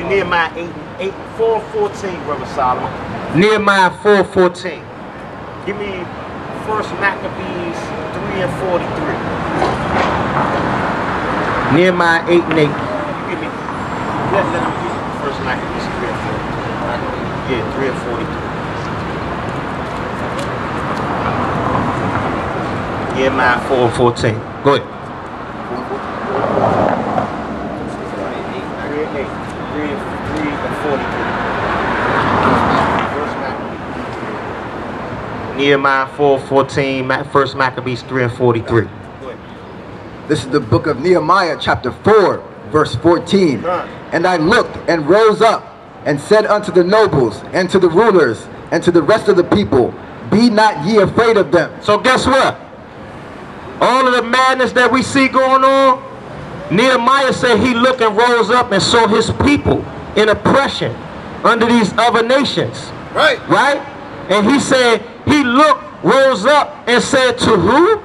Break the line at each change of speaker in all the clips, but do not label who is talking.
Nehemiah 4:14, Brother Solomon.
Nehemiah 4:14.
Give me First Maccabees 3 and 43.
Nehemiah 8 and 8.
Give me, let him give me First Maccabees 3 and 43. Yeah, 3 and 43.
Nehemiah 4:14. Go ahead.
3 and 43.
Nehemiah 4:14, First Maccabees 3 and 43.
This is the book of Nehemiah, chapter 4, verse 14. And I looked and rose up and said unto the nobles and to the rulers and to the rest of the people, be not ye afraid of them.
So guess what? All of the madness that we see going on, Nehemiah said he looked and rose up and saw his people in oppression under these other nations.
Right.
Right? And he said, he looked, rose up, and said to who?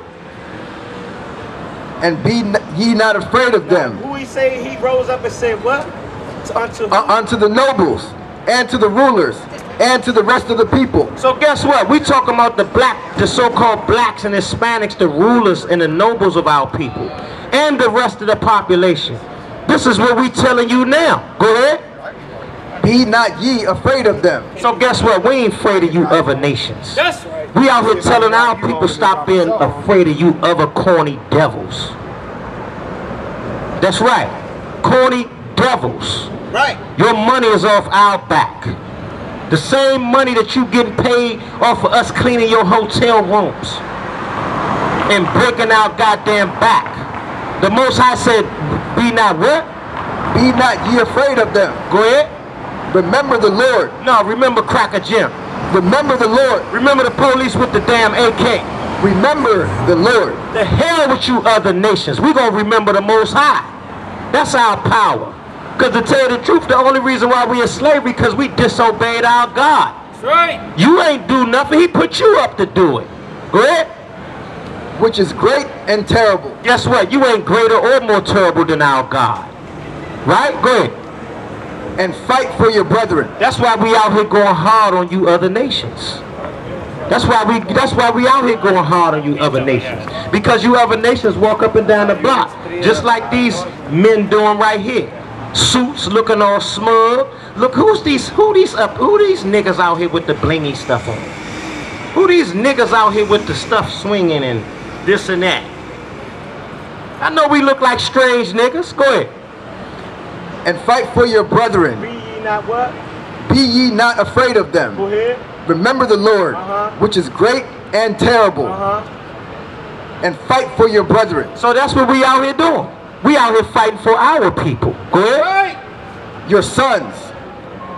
And be ye not afraid of them.
Who he say he rose up and said what?
Unto the nobles, and to the rulers, and to the rest of the people.
So guess what? We talking about the so-called blacks and Hispanics, the rulers and the nobles of our people, and the rest of the population. This is what we telling you now. Go ahead.
Be not ye afraid of them.
So guess what? We ain't afraid of you other nations.
That's right.
We out here telling our people stop being afraid of you other corny devils. That's right. Corny devils.
Right.
Your money is off our back. The same money that you getting paid off of us cleaning your hotel rooms and breaking our goddamn back. The Most High said, be not what?
Be not ye afraid of them.
Go ahead.
Remember the Lord.
No, remember Cracker Jim.
Remember the Lord.
Remember the police with the damn AK.
Remember the Lord.
The hell with you other nations. We gonna remember the Most High. That's our power. Because to tell you the truth, the only reason why we in slavery because we disobeyed our God.
That's right.
You ain't do nothing. He put you up to do it. Go ahead.
Which is great and terrible.
Guess what? You ain't greater or more terrible than our God. Right? Go ahead.
And fight for your brethren.
That's why we out here going hard on you other nations. That's why we out here going hard on you other nations. Because you other nations walk up and down the block. Just like these men doing right here. Suits looking all smug. Look, who these niggas out here with the blingy stuff on? Who these niggas out here with the stuff swinging and this and that? I know we look like strange niggas. Go ahead.
And fight for your brethren.
Be ye not what?
Be ye not afraid of them.
Go ahead.
Remember the Lord, which is great and terrible. And fight for your brethren.
So that's what we out here doing. We out here fighting for our people. Go ahead.
Right.
Your sons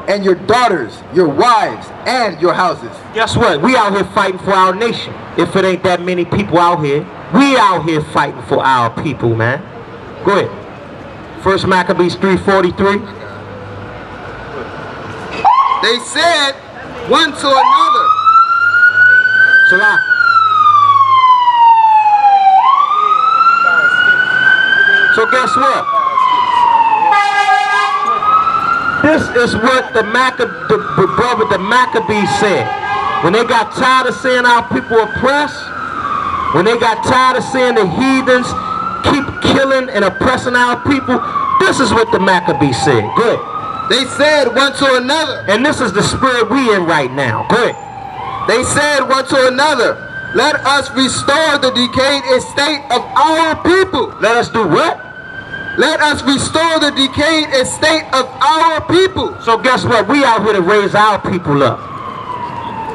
and your daughters, your wives and your houses.
Guess what? We out here fighting for our nation. If it ain't that many people out here, we out here fighting for our people, man. Go ahead. First Maccabees 3:43.
They said one to another.
Salah. So guess what? This is what the Maccabees said. When they got tired of seeing our people oppressed, when they got tired of seeing the heathens keep killing and oppressing our people, this is what the Maccabees said. Good.
They said one to another.
And this is the spirit we in right now. Good.
They said one to another, let us restore the decayed estate of our people.
Let us do what?
Let us restore the decayed estate of our people.
So guess what? We out here to raise our people up.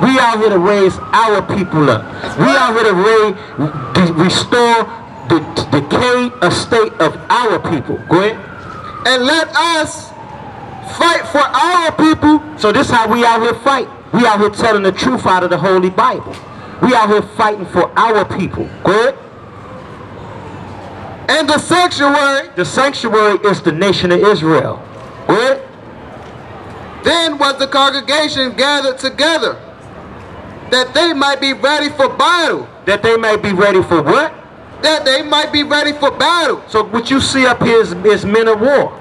We out here to raise our people up. We out here to restore the decayed estate of our people. Go ahead.
And let us fight for our people.
So this is how we out here fight. We out here telling the truth out of the Holy Bible. We out here fighting for our people. Go ahead.
And the sanctuary.
The sanctuary is the nation of Israel. Go ahead.
Then was the congregation gathered together, that they might be ready for battle.
That they might be ready for what?
That they might be ready for battle.
So what you see up here is men of war.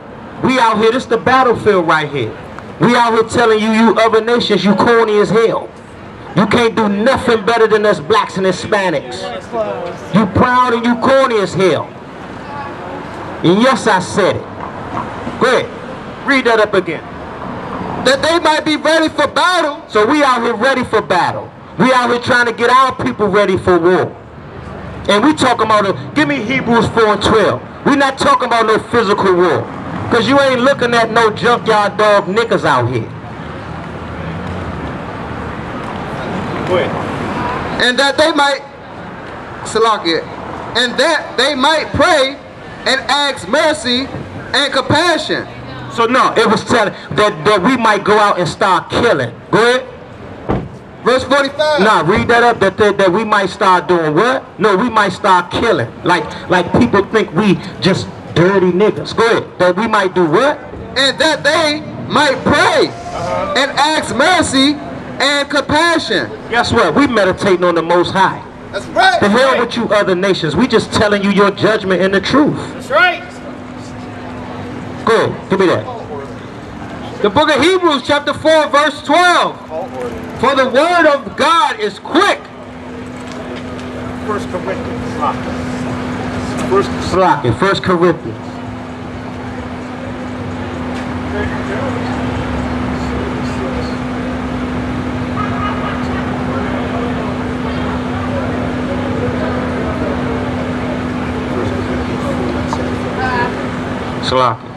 We out here, this the battlefield right here. We out here telling you, you other nations, you corny as hell. You can't do nothing better than us blacks and Hispanics. You proud and you corny as hell. And yes, I said it. Go ahead. Read that up again.
That they might be ready for battle.
So we out here ready for battle. We out here trying to get our people ready for war. And we talking about, give me Hebrews 4:12. We not talking about no physical war. Because you ain't looking at no junkyard dog niggas out here. Go ahead.
And that they might, Salakia, and that they might pray and ask mercy and compassion.
So no, it was telling that we might go out and start killing. Go ahead.
Verse 45.
Nah, read that up. That we might start doing what? No, we might start killing. Like people think we just dirty niggas. Go ahead. That we might do what?
And that they might pray and ask mercy and compassion.
Guess what? We meditating on the Most High.
That's right.
The hell with you other nations. We just telling you your judgment and the truth.
That's right.
Go ahead. Give me that.
The book of Hebrews chapter 4 verse 12. For the word of God is quick.
First Corinthians.
First Corinthians. Salaki.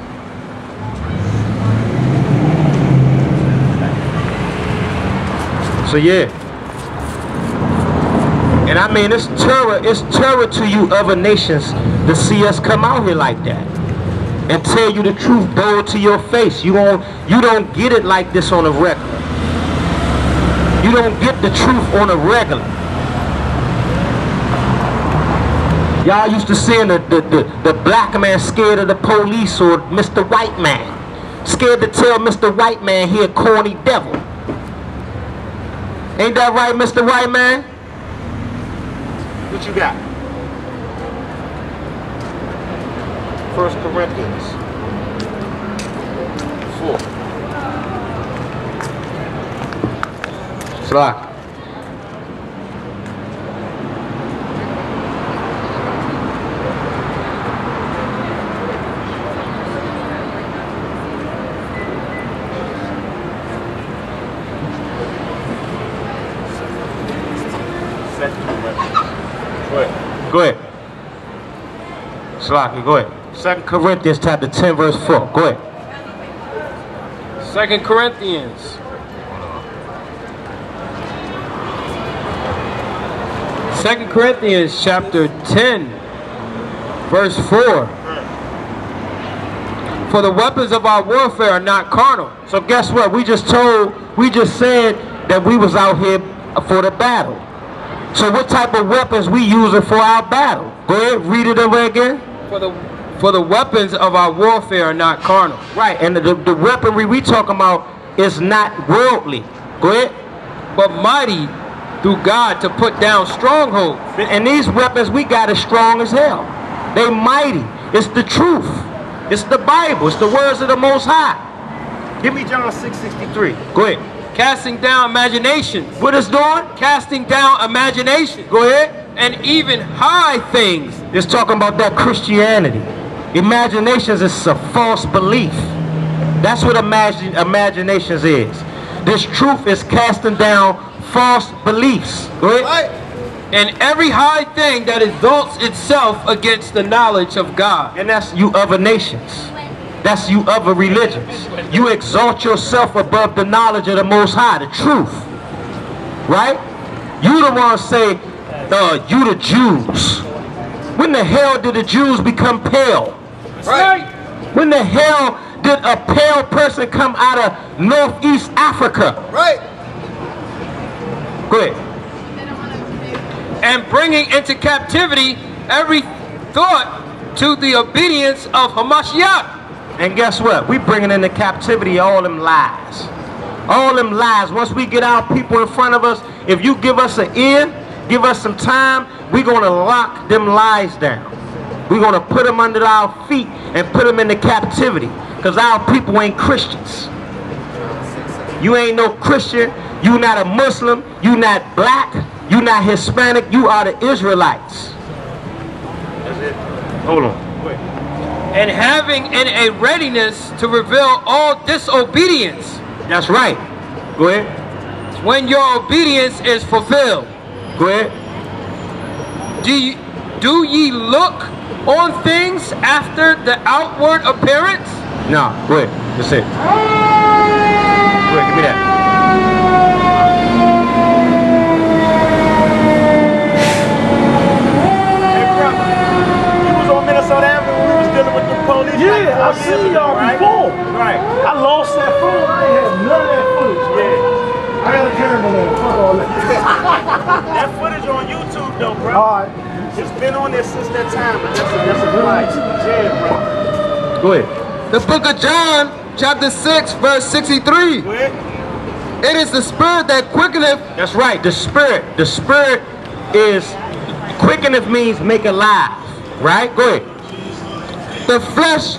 So yeah. And I mean, it's terror to you other nations to see us come out here like that and tell you the truth bold to your face. You don't get it like this on a regular. You don't get the truth on a regular. Y'all used to seeing the black man scared of the police or Mr. White Man. Scared to tell Mr. White Man he a corny devil. Ain't that right, Mr. White Man?
What you got? First Corinthians 4.
Slack. Go ahead. Slaki, go ahead. 2 Corinthians chapter 10 verse 4. Go ahead.
2 Corinthians. 2 Corinthians chapter 10 verse 4. For the weapons of our warfare are not carnal.
So guess what? We just said that we was out here for the battle. So what type of weapons we using for our battle? Go ahead, read it over again.
For the weapons of our warfare are not carnal.
Right, and the weaponry we talking about is not worldly. Go ahead.
But mighty through God to put down strongholds.
And these weapons we got as strong as hell. They mighty. It's the truth. It's the Bible. It's the words of the Most High.
Give me John 6:63.
Go ahead.
Casting down imaginations.
What it's doing?
Casting down imaginations.
Go ahead.
And even high things.
It's talking about that Christianity. Imaginations is a false belief. That's what imaginations is. This truth is casting down false beliefs. Go ahead.
Right. And every high thing that exalts itself against the knowledge of God.
And that's you other nations. That's you other religions. You exalt yourself above the knowledge of the Most High, the truth. Right? You the one say, you the Jews. When the hell did the Jews become pale?
Right.
When the hell did a pale person come out of Northeast Africa?
Right.
Go ahead.
And bringing into captivity every thought to the obedience of Hamashiach.
And guess what? We bringing into captivity all them lies. All them lies. Once we get our people in front of us, if you give us an ear, give us some time, we're going to lock them lies down. We're going to put them under our feet and put them into captivity. Because our people ain't Christians. You ain't no Christian. You not a Muslim. You not black. You not Hispanic. You are the Israelites.
That's it.
Hold on.
Wait.
And having in a readiness to reveal all disobedience.
That's right. Go ahead.
When your obedience is fulfilled.
Go ahead.
Do ye look on things after the outward appearance?
No, go ahead. That's it. Go ahead, give me that.
Hey, brother, you was on Minnesota Avenue when we was dealing with the police.
Yeah, I seen y'all before.
Right.
I lost that phone. I ain't had none of that footage.
Yeah.
I got a camera there. Fuck all that.
That footage on YouTube though, bro.
All right.
It's been on there since that time, but that's a right. Yeah, bro.
Go ahead.
The book of John, chapter 6, verse 63.
Go ahead.
It is the spirit that quickeneth.
That's right. The spirit. The spirit is quickeneth means make alive. Right? Go ahead.
The flesh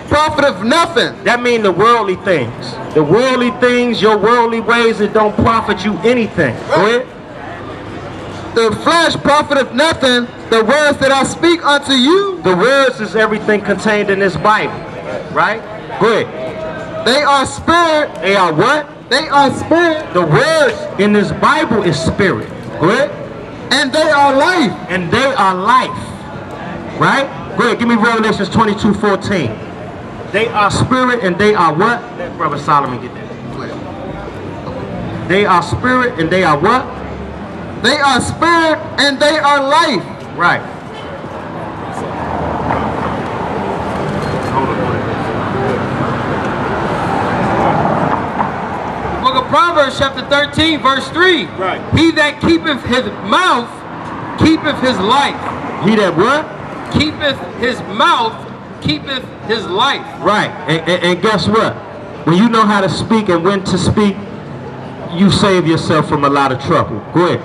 profiteth nothing.
That means the worldly things. The worldly things, your worldly ways, it don't profit you anything. Go ahead.
The flesh profiteth nothing. The words that I speak unto you.
The words is everything contained in this Bible. Right? Go ahead.
They are spirit.
They are what?
They are spirit.
The words in this Bible is spirit. Go ahead.
And they are life.
And they are life. Right? Go ahead. Give me Revelations 22:14. They are spirit and they are what? Let Brother Solomon get that. They are spirit and they are what?
They are spirit and they are life.
Right.
Book of Proverbs chapter 13 verse 3.
Right.
He that keepeth his mouth keepeth his life.
He that what?
Keepeth his mouth keepeth his life.
Right. And guess what? When you know how to speak and when to speak, you save yourself from a lot of trouble. Go ahead.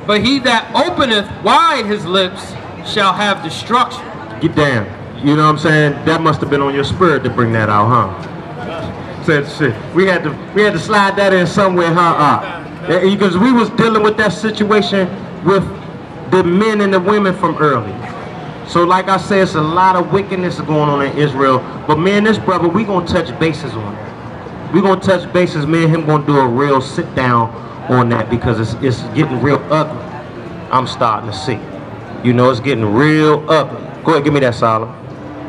But he that openeth wide his lips shall have destruction.
Get down. You know what I'm saying? That must have been on your spirit to bring that out, huh? Said shit. We had to slide that in somewhere, huh? Because we was dealing with that situation with the men and the women from early. So like I said, it's a lot of wickedness going on in Israel. But me and this brother, we gonna touch bases on it. We gonna touch bases. Me and him gonna do a real sit down on that because it's getting real ugly. I'm starting to see. You know, it's getting real ugly. Go ahead, give me that, Solomon.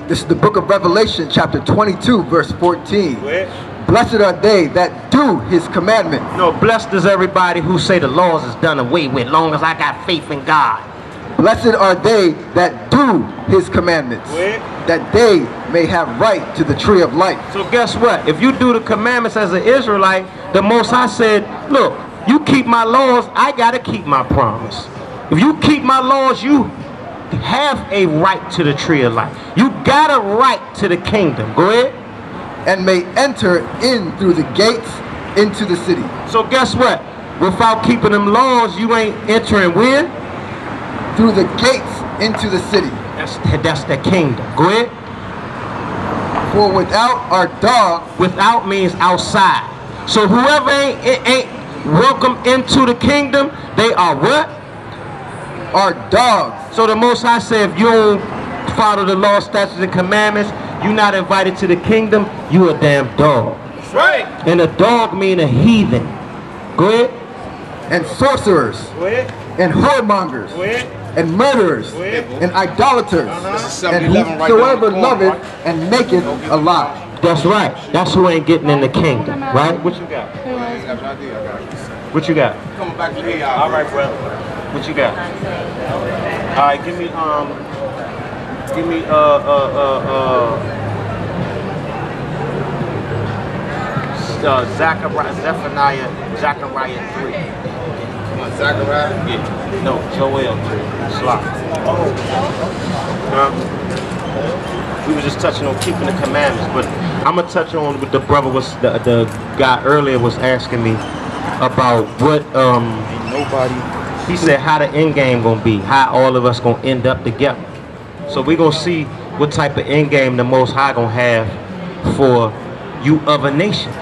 This is the book of Revelation, chapter 22, verse 14.
Go ahead.
Blessed are they that do his commandment.
No, blessed is everybody who say the laws is done away with, long as I got faith in God.
Blessed are they that do his commandments, that they may have right to the tree of life.
So guess what? If you do the commandments as an Israelite, the Most High said, look, you keep my laws, I gotta keep my promise. If you keep my laws, you have a right to the tree of life. You got a right to the kingdom. Go ahead.
And may enter in through the gates into the city.
So guess what? Without keeping them laws, you ain't entering where?
Through the gates into the city.
That's the kingdom. Go ahead.
For without are dogs.
Without means outside. So whoever ain't welcome into the kingdom, they are what?
Are dogs.
So the Most High said, if you don't follow the law, statutes, and commandments, you're not invited to the kingdom, you a damn dog.
That's right.
And a dog mean a heathen. Go ahead.
And sorcerers.
Go ahead.
And whoremongers.
Go ahead.
And murderers.
Go ahead.
And idolaters.
And
whosoever loveth and maketh a lie.
That's right. That's who ain't getting in the kingdom. Right? What you got? What you got?
Come back to here. All right, brother.
What you got?
All right, give me Zephaniah 3.
Zechariah?
Yeah. No, Joel 3. Slop. We were just touching on keeping the commandments, but I'm gonna touch on what the brother was, the guy earlier was asking me about what he said how the end game gonna be, how all of us gonna end up together. So we gonna see what type of end game the Most High gonna have
for you other nations.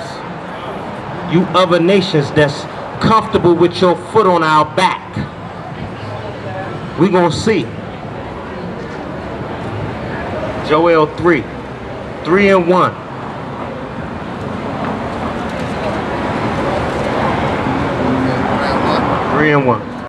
You other nations that's comfortable with your foot on our back. We gonna see. Joel 3 and 1. 3 and 1.